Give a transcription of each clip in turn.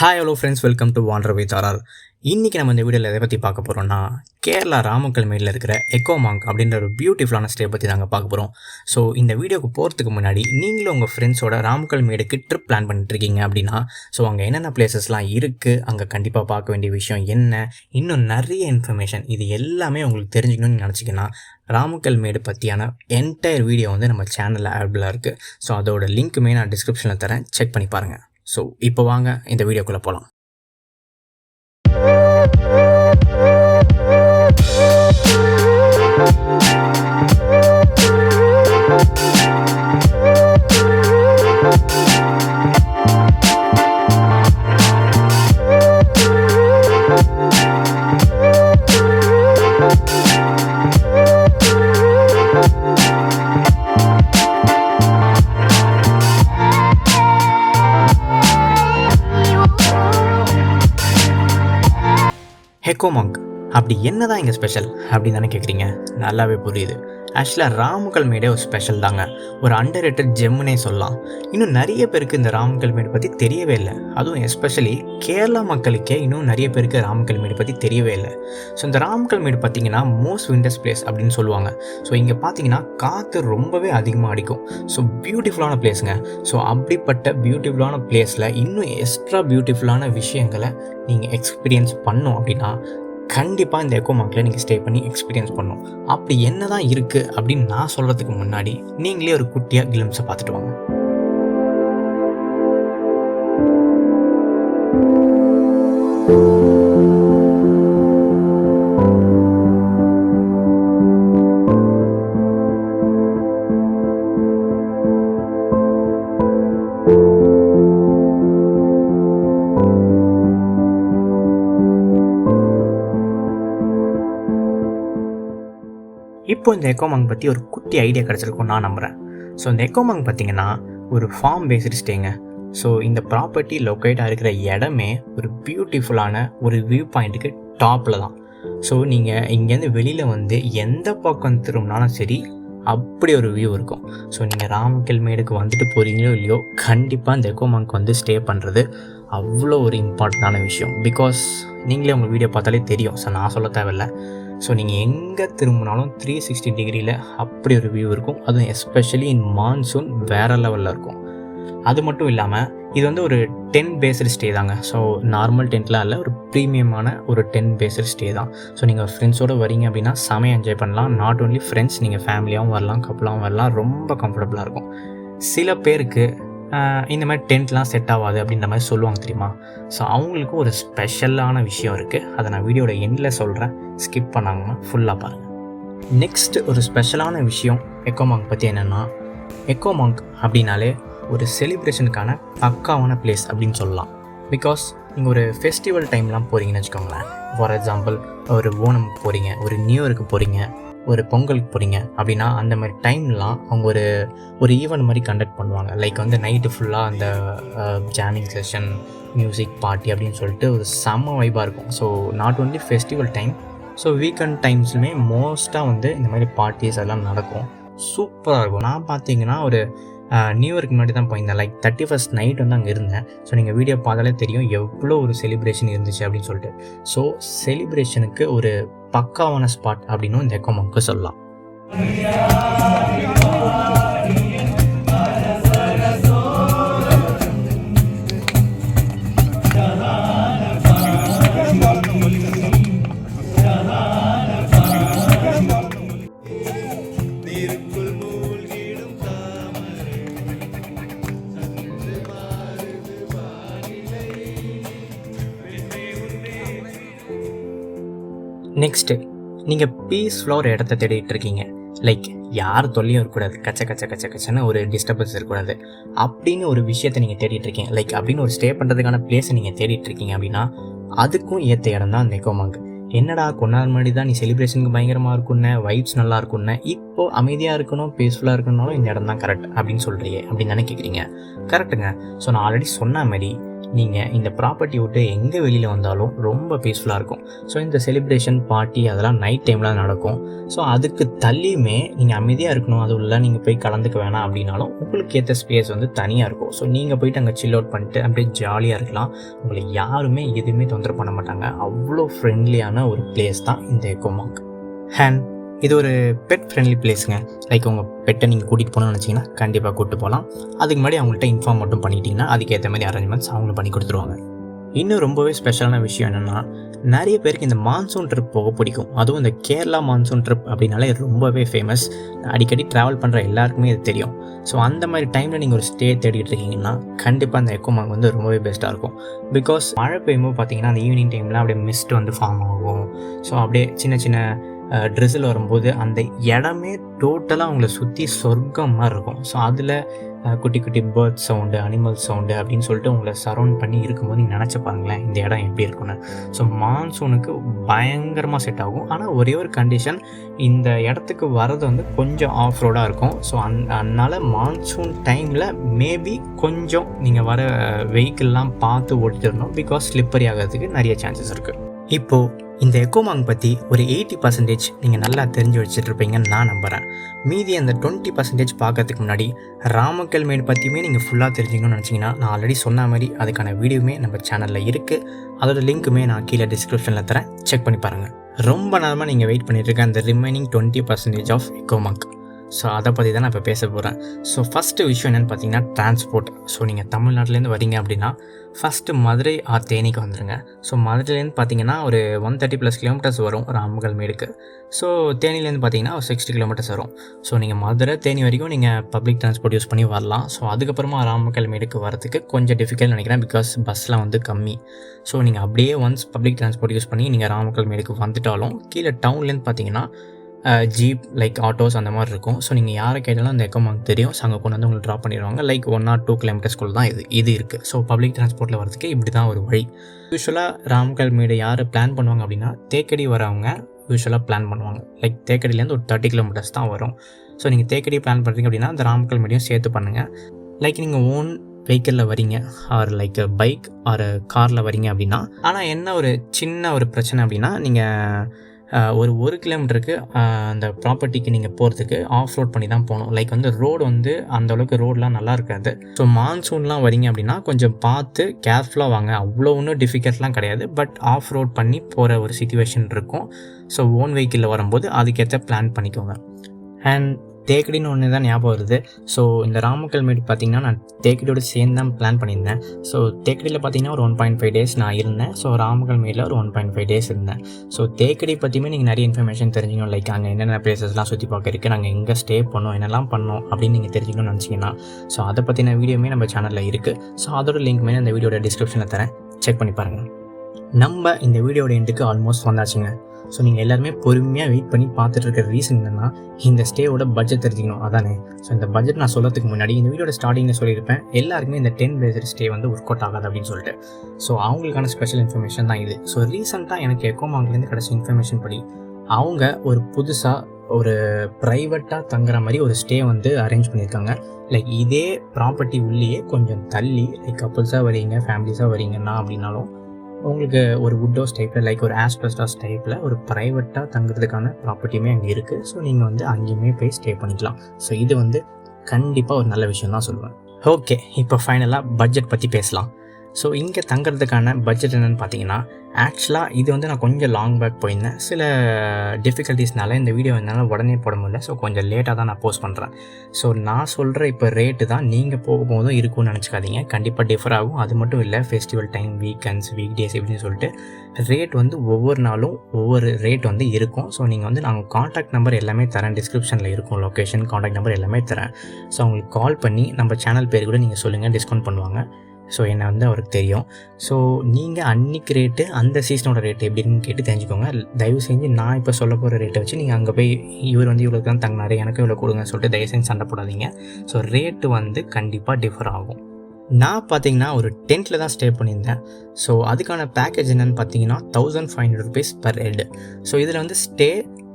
Hi hello friends, welcome to wander with RR. இன்றைக்கி நம்ம இந்த வீடியோவில் எதை பற்றி பார்க்க போகிறோம்னா, கேரளா ராமக்கல்மேடில் இருக்கிற எக்கோமாங்க் அப்படின்ற ஒரு பியூட்டிஃபுல்லான ஸ்டே பற்றி நாங்கள் பார்க்க போகிறோம். ஸோ இந்த வீடியோக்கு போகிறதுக்கு முன்னாடி நீங்களும் உங்கள் ஃப்ரெண்ட்ஸோட ராமக்கல்மேடுக்கு ட்ரிப் பிளான் பண்ணிட்டுருக்கீங்க அப்படின்னா, ஸோ அங்கே என்னென்ன பிளேசஸ்லாம் இருக்குது, அங்கே கண்டிப்பாக பார்க்க வேண்டிய விஷயம் என்ன, இன்னும் நிறைய இன்ஃபர்மேஷன் இது எல்லாமே உங்களுக்கு தெரிஞ்சுக்கணும்னு நினச்சிங்கன்னா ராமக்கல்மேடு பற்றியான என்டையர் வீடியோ வந்து நம்ம சேனலில் அவைலபிளாக இருக்குது. ஸோ அதோட லிங்க்குமே நான் டிஸ்கிரிப்ஷனில் தரேன், செக் பண்ணி பாருங்கள். ஸோ இப்போ வாங்க இந்த வீடியோக்குள்ளே போகலாம். எக்கோமாங்க் அப்படி என்ன தான் இங்கே ஸ்பெஷல் அப்படின்னு தானே கேட்குறீங்க? நல்லாவே புரியுது. ஆக்சுவலாக ராமக்கல்மேடே ஒரு ஸ்பெஷல் தாங்க, ஒரு அண்டர் ரேட்டட் ஜெம்முனே சொல்லலாம். இன்னும் நிறைய பேருக்கு இந்த ராமக்கல்மேடு பற்றி தெரியவே இல்லை. அதுவும் எஸ்பெஷலி கேரளா மக்களுக்கே இன்னும் நிறைய பேருக்கு ராமக்கல்மேடு பற்றி தெரியவே இல்லை. ஸோ இந்த ராமக்கல்மேடு பார்த்திங்கன்னா மோஸ்ட் விண்டர்ஸ் பிளேஸ் அப்படின்னு சொல்லுவாங்க. ஸோ இங்கே பார்த்தீங்கன்னா காற்று ரொம்பவே அதிகமாக அடிக்கும். ஸோ பியூட்டிஃபுல்லான பிளேஸுங்க. ஸோ அப்படிப்பட்ட பியூட்டிஃபுல்லான பிளேஸில் இன்னும் எக்ஸ்ட்ரா பியூட்டிஃபுல்லான விஷயங்களை நீங்கள் எக்ஸ்பீரியன்ஸ் பண்ணோம் அப்படின்னா கண்டிப்பாக இந்த எக்கோமாங்க்கில் நீங்கள் ஸ்டே பண்ணி எக்ஸ்பீரியன்ஸ் பண்ணணும். அப்படி என்ன தான் இருக்குது அப்படின்னு நான் சொல்கிறதுக்கு முன்னாடி நீங்களே ஒரு குட்டியாக கிளிம்ஸை பார்த்துட்டு வாங்க. இப்போ இந்த எக்கோமாங்க் பற்றி ஒரு குட்டி ஐடியா கிடச்சிருக்கும் நான் நம்புகிறேன். ஸோ இந்த எக்கோமாங்க் பார்த்திங்கன்னா ஒரு ஃபார்ம் பேஸ்டு ஸ்டேங்க. ஸோ இந்த ப்ராப்பர்ட்டி லொக்கேட்டாக இருக்கிற இடமே ஒரு பியூட்டிஃபுல்லான ஒரு வியூ பாயிண்ட்டுக்கு டாப்பில் தான். ஸோ நீங்கள் இங்கேருந்து வெளியில் வந்து எந்த பக்கம் திரும்பினாலும் சரி அப்படி ஒரு வியூ இருக்கும். ஸோ நீங்கள் ராமக்கல்மேடுக்கு வந்துட்டு போகிறீங்களோ இல்லையோ கண்டிப்பாக இந்த எக்கோமாங்க் வந்து ஸ்டே பண்ணுறது அவ்வளோ ஒரு இம்பார்ட்டண்டான விஷயம். பிகாஸ் நீங்களே உங்கள் வீடியோ பார்த்தாலே தெரியும். ஸோ நான் சொல்ல தேவையில்லை. ஸோ நீங்கள் எங்கே திரும்பினாலும் 360 டிகிரியில் அப்படி ஒரு வியூ இருக்கும். அதுவும் எஸ்பெஷலி இன் மான்சூன் வேறு லெவலில் இருக்கும். அது மட்டும் இல்லாமல் இது வந்து ஒரு 10 பேஸ்டு ஸ்டே தாங்க. ஸோ நார்மல் டென்ட்லாம் இல்லை, ஒரு ப்ரீமியமான ஒரு 10 பேஸ்டு ஸ்டே தான். ஸோ நீங்கள் ஃப்ரெண்ட்ஸோடு வரீங்க அப்படின்னா செமையாக என்ஜாய் பண்ணலாம். நாட் ஓன்லி ஃப்ரெண்ட்ஸ், நீங்கள் ஃபேமிலியாகவும் வரலாம், கப்பலாகவும் வரலாம். ரொம்ப கம்ஃபர்டபுளாக இருக்கும். சில பேருக்கு இந்த மாதிரி டென்ட்லாம் செட் ஆகாது அப்படின்ற மாதிரி சொல்லுவாங்க தெரியுமா? ஸோ அவங்களுக்கு ஒரு ஸ்பெஷலான விஷயம் இருக்குது. அதை நான் வீடியோட எண்டில் சொல்கிறேன், ஸ்கிப் பண்ணாங்கன்னா ஃபுல்லாக பாருங்கள். நெக்ஸ்ட் ஒரு ஸ்பெஷலான விஷயம் எக்கோமாங்க் பற்றி என்னென்னா, எக்கோமாங்க் அப்படின்னாலே ஒரு செலிப்ரேஷனுக்கான பக்காவான பிளேஸ் அப்படின்னு சொல்லலாம். பிகாஸ் நீங்கள் ஒரு ஃபெஸ்டிவல் டைம்லாம் போகிறீங்கன்னு வச்சுக்கோங்களேன். ஃபார் எக்ஸாம்பிள் ஒரு ஓணமுக்கு போகிறீங்க, ஒரு நியூ இயருக்கு போகிறீங்க, ஒரு பொங்கலுக்கு போகிறீங்க அப்படின்னா அந்த மாதிரி டைம்லாம் அவங்க ஒரு ஈவெண்ட் மாதிரி கண்டக்ட் பண்ணுவாங்க. லைக் வந்து நைட்டு ஃபுல்லாக அந்த ஜாமிங் செஷன், மியூசிக் பார்ட்டி அப்படின்னு சொல்லிட்டு ஒரு செம்ம வைப்பாக இருக்கும். So not only festival time, so weekend டைம்ஸுமே மோஸ்ட்டாக வந்து இந்த மாதிரி பார்ட்டிஸ் எல்லாம் நடக்கும். சூப்பராக இருக்கும். நான் பார்த்தீங்கன்னா ஒரு நியூ இயருக்கு முன்னாடி தான் போயிருந்தேன். லைக் 31st நைட் வந்து அங்கே இருந்தேன். ஸோ நீங்கள் வீடியோ பார்த்தாலே தெரியும் எவ்வளோ ஒரு செலிப்ரேஷன் இருந்துச்சு அப்படின்னு சொல்லிட்டு. ஸோ செலிப்ரேஷனுக்கு ஒரு பக்காவான ஸ்பாட் அப்படின்னும் இந்த எக்கோமாங்க்கு சொல்லலாம். நெக்ஸ்ட்டு நீங்கள் பீஸ்ஃபுல்லாக ஒரு இடத்த தேடிட்டு இருக்கீங்க. லைக் யார் தொல்லையும் இருக்கக்கூடாது, கச்சன்னு ஒரு டிஸ்டர்பன்ஸ் இருக்கக்கூடாது அப்படின்னு ஒரு விஷயத்தை நீங்கள் தேடிட்டு இருக்கீங்க. லைக் அப்படின்னு ஒரு ஸ்டே பண்ணுறதுக்கான பிளேஸை நீங்கள் தேடிட்டு இருக்கீங்க அப்படின்னா அதுக்கும் ஏற்ற இடம் தான் அந்த எக்கோமாங்க். என்னடா கொஞ்ச நாள் முன்னாடி தான் நீ செலிப்ரேஷனுக்கு பயங்கரமாக இருக்குன்னு, வைப்ஸ் நல்லா இருக்குன்னு, இப்போது அமைதியாக இருக்கணும், பீஸ்ஃபுல்லாக இருக்கணும்னாலும் இந்த இடம் தான் கரெக்ட் அப்படின்னு சொல்கிறியே அப்படின்னு தானே கேட்குறீங்க. கரெக்டுங்க. ஸோ நான் ஆல்ரெடி சொன்ன மாதிரி நீங்கள் இந்த ப்ராப்பர்ட்டி விட்டு எங்கே வெளியில் வந்தாலும் ரொம்ப பீஸ்ஃபுல்லாக இருக்கும். ஸோ இந்த செலிப்ரேஷன் பார்ட்டி அதெல்லாம் நைட் டைமில் நடக்கும். ஸோ அதுக்கு தள்ளியுமே நீங்கள் அமைதியாக இருக்கணும், அது உள்ள நீங்கள் போய் கலந்துக்க வேணாம் அப்படின்னாலும் உங்களுக்கு ஏற்ற ஸ்பேஸ் வந்து தனியாக இருக்கும். ஸோ நீங்கள் போயிட்டு அங்கே சில் அவுட் பண்ணிட்டு அப்படியே ஜாலியாக இருக்கலாம். உங்களை யாருமே எதுவுமே தொந்தரவு பண்ண மாட்டாங்க. அவ்வளோ ஃப்ரெண்ட்லியான ஒரு பிளேஸ் தான் இந்த எக்கோமார்க். அண்ட் இது ஒரு பெட் ஃப்ரெண்ட்லி பிளேஸுங்க. லைக் உங்கள் பெட்டை நீங்கள் கூட்டிகிட்டு போகணும்னு நினச்சிங்கன்னா கண்டிப்பாக கூப்பிட்டு போகலாம். அதுக்கு முன்னாடி அவங்கள்ட்ட இன்ஃபார்ம் மட்டும் பண்ணிட்டீங்கன்னா அதுக்கேற்ற மாதிரி அரேஞ்ச்மெண்ட்ஸ் அவங்களும் பண்ணி கொடுத்துருவாங்க. இன்னும் ரொம்பவே ஸ்பெஷலான விஷயம் என்னென்னா, நிறைய பேருக்கு இந்த மான்சூன் ட்ரிப் போக பிடிக்கும். அதுவும் இந்த கேரளா மான்சூன் ட்ரிப் அப்படின்னாலே ரொம்பவே ஃபேமஸ். அடிக்கடி ட்ராவல் பண்ணுற எல்லாருக்குமே இது தெரியும். ஸோ அந்த மாதிரி டைமில் நீங்கள் ஒரு ஸ்டே தேடிட்டு இருக்கீங்கன்னா கண்டிப்பாக அந்த எக்கோமார்க் வந்து ரொம்பவே பெஸ்ட்டாக இருக்கும். பிகாஸ் மழை பெய்யும்போது பார்த்தீங்கன்னா அந்த ஈவினிங் டைமில் அப்படியே மிஸ்ட் வந்து ஃபார்ம் ஆகும். ஸோ அப்படியே சின்ன சின்ன ட்ரெஸ்ஸில் வரும்போது அந்த இடமே டோட்டலாக அவங்கள சுற்றி சொர்க்கம் மாதிரி இருக்கும். ஸோ அதில் குட்டி குட்டி பேர்ட் சவுண்டு, அனிமல் சவுண்டு அப்படின்னு சொல்லிட்டு உங்களை சரௌண்ட் பண்ணி இருக்கும்போது நீங்கள் நினச்சி பாருங்களேன் இந்த இடம் எப்படி இருக்குன்னு. ஸோ மான்சூனுக்கு பயங்கரமாக செட் ஆகும். ஆனால் ஒரே ஒரு கண்டிஷன், இந்த இடத்துக்கு வர்றது வந்து கொஞ்சம் ஆஃப் ரோடாக இருக்கும். ஸோ அதனால் மான்சூன் டைமில் மேபி கொஞ்சம் நீங்கள் வர வெஹிக்கிள்லாம் பார்த்து ஓட்டிடணும். பிகாஸ் ஸ்லிப்பரி ஆகிறதுக்கு நிறைய சான்சஸ் இருக்குது. இப்போது இந்த எக்கோமார்க் பற்றி ஒரு 80% நீங்கள் நல்லா தெரிஞ்சு வச்சுட்ருப்பீங்கன்னு நான் நம்புகிறேன். மீதி அந்த 20% பார்க்கறதுக்கு முன்னாடி ராமக்கல்மேடு பற்றியுமே நீங்கள் ஃபுல்லாக தெரிஞ்சுக்கணும்னு நினச்சிங்கன்னா நான் ஆல்ரெடி சொன்ன மாதிரி அதுக்கான வீடியோவுமே நம்ம சேனலில் இருக்குது. அதோட லிங்க்குமே நான் கீழே டிஸ்கிரிப்ஷனில் தரேன், செக் பண்ணி பாருங்கள். ரொம்ப நேரமாக நீங்கள் வெயிட் பண்ணிகிட்ருக்க அந்த ரிமைனிங் 20% ஆஃப் எக்கோமார்க். ஸோ அதை பற்றி தான் நான் இப்போ பேச போகிறேன். ஸோ ஃபஸ்ட்டு விஷயம் என்னென்னு பார்த்தீங்கன்னா டிரான்ஸ்போர்ட். ஸோ நீங்கள் தமிழ்நாட்டிலேருந்து வரீங்க அப்படின்னா ஃபஸ்ட்டு மதுரை ஆர் தேனிக்கு வந்துடுங்க. ஸோ மதுரையிலேருந்து பார்த்தீங்கன்னா ஒரு 130+ கிலோமீட்டர்ஸ் வரும் ராமக்கல்மேடுக்கு. ஸோ தேனிலேருந்து பார்த்தீங்கன்னா ஒரு 60 கிலோமீட்டர்ஸ் வரும். ஸோ நீங்கள் மதுரை தேனி வரைக்கும் நீங்கள் பப்ளிக் டிரான்ஸ்போர்ட் யூஸ் பண்ணி வரலாம். ஸோ அதுக்கப்புறமா ராமக்கல்மேடுக்கு வரதுக்கு கொஞ்சம் டிஃபிகல்ட் நினைக்கிறேன், பிகாஸ் பஸ்லாம் வந்து கம்மி. ஸோ நீங்கள் அப்படியே ஒன்ஸ் பப்ளிக் டிரான்ஸ்போர்ட் யூஸ் பண்ணி நீங்கள் ராமக்கல்மேடுக்கு வந்துட்டாலும் கீழே டவுன்லேருந்து பார்த்தீங்கன்னா ஜீப் லைக் ஆட்டோஸ் அந்த மாதிரி இருக்கும். ஸோ நீங்கள் யாரை கேட்டாலும் அந்த எக்கோமார்க் தெரியும். ஸோ அங்கே கொண்டு வந்து உங்களுக்கு ட்ராப் பண்ணிடுவாங்க. லைக் 1 or 2 கிலோமீட்டர்ஸ்குள்ள தான் இது இருக்குது. ஸோ பப்ளிக் டிரான்ஸ்போர்ட்டில் வரதுக்கு இப்படி தான் ஒரு வழி. யூஸ்வலாக ராமக்கல்மேடு யார் பிளான் பண்ணுவாங்க அப்படின்னா தேக்கடி வரவங்க யூஸ்வலாக பிளான் பண்ணுவாங்க. லைக் தேக்கடியிலேருந்து ஒரு 30 கிலோமீட்டர்ஸ் தான் வரும். ஸோ நீங்கள் தேக்கடி பிளான் பண்ணுறீங்க அப்படின்னா அந்த ராமக்கல்மேடையும் சேர்த்து பண்ணுங்கள். லைக் நீங்கள் ஓன் வெஹிக்கிளில் வரீங்க ஆர் லைக் பைக் ஆர் காரில் வரீங்க அப்படின்னா, ஆனால் என்ன ஒரு சின்ன ஒரு பிரச்சனை அப்படின்னா, நீங்கள் ஒரு கிலோமீட்டருக்கு அந்த ப்ராப்பர்ட்டிக்கு நீங்கள் போகிறதுக்கு ஆஃப் ரோட் பண்ணி தான் போகணும். லைக் வந்து ரோடு வந்து அந்தளவுக்கு ரோடெலாம் நல்லா இருக்காது. ஸோ மான்சூன்லாம் வரீங்க அப்படின்னா கொஞ்சம் பார்த்து கேர்ஃபுல்லாக வாங்க. அவ்வளோ ஒன்றும் டிஃபிகல்ட்லாம் கிடையாது, பட் ஆஃப் ரோட் பண்ணி போகிற ஒரு சிச்சுவேஷன் இருக்கும். ஸோ ஓன் வெஹிக்கிளில் வரும்போது அதுக்கேற்ற பிளான் பண்ணிக்கோங்க. அண்ட் தேக்கடின்னு ஒன்று தான் ஞாபகம் வருது. ஸோ இந்த ராமக்கல்மேடு பார்த்திங்கன்னா நான் தேக்கடியோடு சேர்ந்து தான் பிளான் பண்ணியிருந்தேன். ஸோ தேக்கடியில் பார்த்திங்கன்னா ஒரு 1.5 days நான் இருந்தேன். ஸோ ராமக்கல்மேடில் ஒரு 1.5 days இருந்தேன். ஸோ தேக்கடி பற்றியுமே நீங்கள் நிறைய இன்ஃபர்மேஷன் தெரிஞ்சுக்கணும். லைக் அங்கே என்னென்ன பிளேசஸ்லாம் சுற்றி பார்க்க இருக்குது, நாங்கள் எங்கே ஸ்டே பண்ணோம், என்னெல்லாம் பண்ணோம் அப்படின்னு நீங்கள் தெரிஞ்சுக்கணும்னு நினச்சிங்கன்னா ஸோ அதை பற்றின வீடியோமே நம்ம சேனலில் இருக்குது. ஸோ அதோட லிங்க்மே அந்த வீடியோட டிஸ்கிரிப்ஷனில் தரேன், செக் பண்ணி பாருங்கள். நம்ம இந்த வீடியோட எண்டுக்கு ஆல்மோஸ்ட் வந்தாச்சுங்க. ஸோ நீங்கள் எல்லாருமே பொறுமையாக வெயிட் பண்ணி பார்த்துட்டு இருக்கிற ரீசன் என்னென்னா இந்த ஸ்டேவோட பட்ஜெட் தெரிஞ்சுக்கணும், அதானே. ஸோ இந்த பட்ஜெட் நான் சொல்கிறதுக்கு முன்னாடி இந்த வீடியோட ஸ்டார்டிங்கில் சொல்லியிருப்பேன் எல்லாருக்குமே இந்த 10 days ஸ்டே வந்து ஒர்க் அவுட் ஆகாது அப்படின்னு சொல்லிட்டு. ஸோ அவங்களுக்கான ஸ்பெஷல் இன்ஃபர்மேஷன் தான் இது. ஸோ ரீசெண்டாக எனக்கு எக்கோமார்க்லேருந்து கிடச்ச இன்ஃபர்மேஷன் படி அவங்க ஒரு புதுசாக ஒரு ப்ரைவேட்டாக தங்குற மாதிரி ஒரு ஸ்டே வந்து அரேஞ்ச் பண்ணியிருக்காங்க. லைக் இதே ப்ராப்பர்ட்டி உள்ளேயே கொஞ்சம் தள்ளி, லைக் கப்புள்ஸாக வரீங்க, ஃபேமிலிஸாக வரீங்கன்னா அப்படின்னாலும் உங்களுக்கு ஒரு வுட் ஹவுஸ் டைப்பில் லைக் ஒரு ஆஸ்பெஸ்டாஸ் டைப்பில் ஒரு ப்ரைவேட்டாக தங்குறதுக்கான ப்ராப்பர்ட்டியுமே அங்கே இருக்குது. ஸோ நீங்கள் வந்து அங்கேயுமே போய் ஸ்டே பண்ணிக்கலாம். ஸோ இது வந்து கண்டிப்பாக ஒரு நல்ல விஷயம் தான் சொல்லுவேன். ஓகே, இப்போ ஃபைனலாக பட்ஜெட் பற்றி பேசலாம். ஸோ இங்கே தங்குறதுக்கான பட்ஜெட் என்னென்னு பார்த்தீங்கன்னா, ஆக்சுவலாக இது வந்து நான் கொஞ்சம் லாங் பேக் போயிருந்தேன். சில டிஃபிகல்ட்டிஸ்னால இந்த வீடியோ என்னால் உடனே போட முடியல. ஸோ கொஞ்சம் லேட்டாக தான் நான் போஸ்ட் பண்ணுறேன். ஸோ நான் சொல்கிற இப்போ ரேட்டு தான் நீங்கள் போகும்போதும் இருக்கும்னு நினச்சிக்காதீங்க. கண்டிப்பாக டிஃபர் ஆகும். அது மட்டும் இல்லை, festival time, weekends, week days இப்படின்னு சொல்லிட்டு ரேட் வந்து ஒவ்வொரு நாளும் ஒவ்வொரு ரேட் வந்து இருக்கும். ஸோ நீங்கள் வந்து நாங்கள் காண்டாக்ட் நம்பர் எல்லாமே தரேன், டிஸ்கிரிப்ஷனில் இருக்கும், லொக்கேஷன், காண்டாக்ட் நம்பர் எல்லாமே தரேன். ஸோ அவங்களுக்கு கால் பண்ணி நம்ம சேனல் பேர் கூட நீங்கள் சொல்லுங்கள், டிஸ்கவுண்ட் பண்ணுவாங்க. ஸோ என்னை வந்து அவருக்கு தெரியும். ஸோ நீங்கள் அன்றைக்கி ரேட்டு அந்த சீசனோட ரேட்டு எப்படின்னு கேட்டு தெரிஞ்சுக்கோங்க. தயவு செஞ்சு நான் இப்போ சொல்ல போகிற ரேட்டை வச்சு நீங்கள் அங்கே போய் இவர் வந்து இவ்வளோ தான் தங்கினாரு, எனக்கு இவ்வளோ கொடுங்க சொல்லிட்டு தயவு செஞ்சு சண்டை போடாதீங்க. ஸோ ரேட்டு வந்து கண்டிப்பாக டிஃபர் ஆகும். நான் பார்த்தீங்கன்னா ஒரு டென்ட்டில் தான் ஸ்டே பண்ணியிருந்தேன். ஸோ அதுக்கான பேக்கேஜ் என்னென்னு பார்த்தீங்கன்னா ₹1500 பர் ஹெட். ஸோ இதில் வந்து stay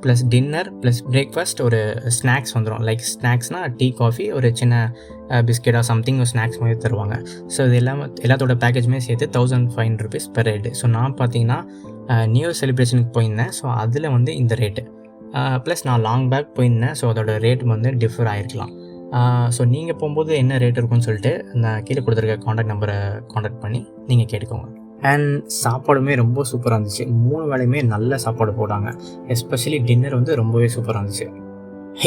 plus dinner plus breakfast ஒரு ஸ்நாக்ஸ் வந்துடும். லைக் ஸ்நாக்ஸ்னால் டீ, காஃபி, ஒரு சின்ன பிஸ்கெட்டா சம்திங் ஒரு ஸ்நாக்ஸ் மாதிரி தருவாங்க. ஸோ இது எல்லாத்தோட பேக்கேஜுமே சேர்த்து ₹1500 பர் ஹெட். ஸோ நான் பார்த்தீங்கன்னா நியூ இயர் செலிப்ரேஷனுக்கு போயிருந்தேன். ஸோ அதில் வந்து இந்த ரேட்டு ப்ளஸ் நான் லாங் பேக் போயிருந்தேன். ஸோ அதோட ரேட் வந்து டிஃபர் ஆகிருக்கலாம். ஸோ நீங்கள் போகும்போது என்ன ரேட் இருக்குன்னு சொல்லிட்டு நான் கீழே கொடுத்துருக்க காண்டாக்ட் நம்பரை காண்டாக்ட் பண்ணி நீங்கள் கேட்டுக்கோங்க. அண்ட் சாப்பாடுமே ரொம்ப சூப்பராக இருந்துச்சு. 3 வேளையுமே நல்ல சாப்பாடு போட்டாங்க. எஸ்பெஷலி டின்னர் வந்து ரொம்பவே சூப்பராக இருந்துச்சு.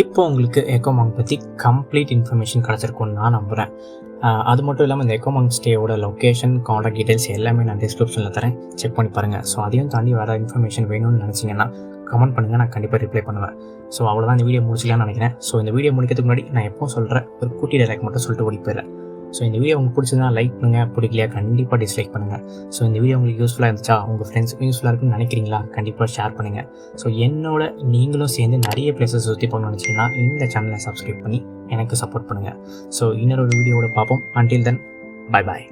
இப்போ உங்களுக்கு எக்கோமாங் பற்றி கம்ப்ளீட் இன்ஃபர்மேஷன் கிடச்சிருக்குன்னு நான் நம்புகிறேன். அது மட்டும் இல்லாமல் இந்த எக்கோமாங் ஸ்டேயோட லொக்கேஷன், காண்டாக்ட் டீட்டெயில்ஸ் எல்லாமே நான் டிஸ்கிரிப்ஷனில் தரேன், செக் பண்ணி பாருங்கள். ஸோ அதையும் தாண்டி வேறு இன்ஃபர்மேஷன் வேணும்னு நினச்சிங்கன்னா கமெண்ட் பண்ணுங்கள், நான் கண்டிப்பாக ரிப்ளை பண்ணுவேன். ஸோ அவ்வளோதான் இந்த வீடியோ முடிச்சிக்கலாம்னு நினைக்கிறேன். ஸோ இந்த வீடியோ முடிக்கிறதுக்கு முன்னாடி நான் எப்போ சொல்கிறேன் ஒரு குட்டி டைலாக் மட்டும் சொல்லிட்டு ஓடி போயிடுறேன். ஸோ இந்த வீடியோ உங்களுக்கு பிடிச்சதுனா லைக் பண்ணுங்கள், பிடிக்கலையா கண்டிப்பாக டிஸ்லைக் பண்ணுங்கள். ஸோ இந்த வீடியோ உங்களுக்கு யூஸ்ஃபுல்லாக இருந்துச்சா, உங்கள் ஃப்ரெண்ட்ஸுக்கும் யூஸ்ஃபுல்லாக இருக்குன்னு நினைக்கிறீங்களா, கண்டிப்பாக ஷேர் பண்ணுங்கள். ஸோ என்னோட நீங்களும் சேர்ந்து நிறைய பிளேஸஸ் சுற்றி போகணும்னு நினச்சிங்கன்னா இந்த சேனலை சப்ஸ்கிரைப் பண்ணி எனக்கு சப்போர்ட் பண்ணுங்கள். ஸோ இன்னொரு வீடியோவோட பார்ப்போம். Until then, bye bye.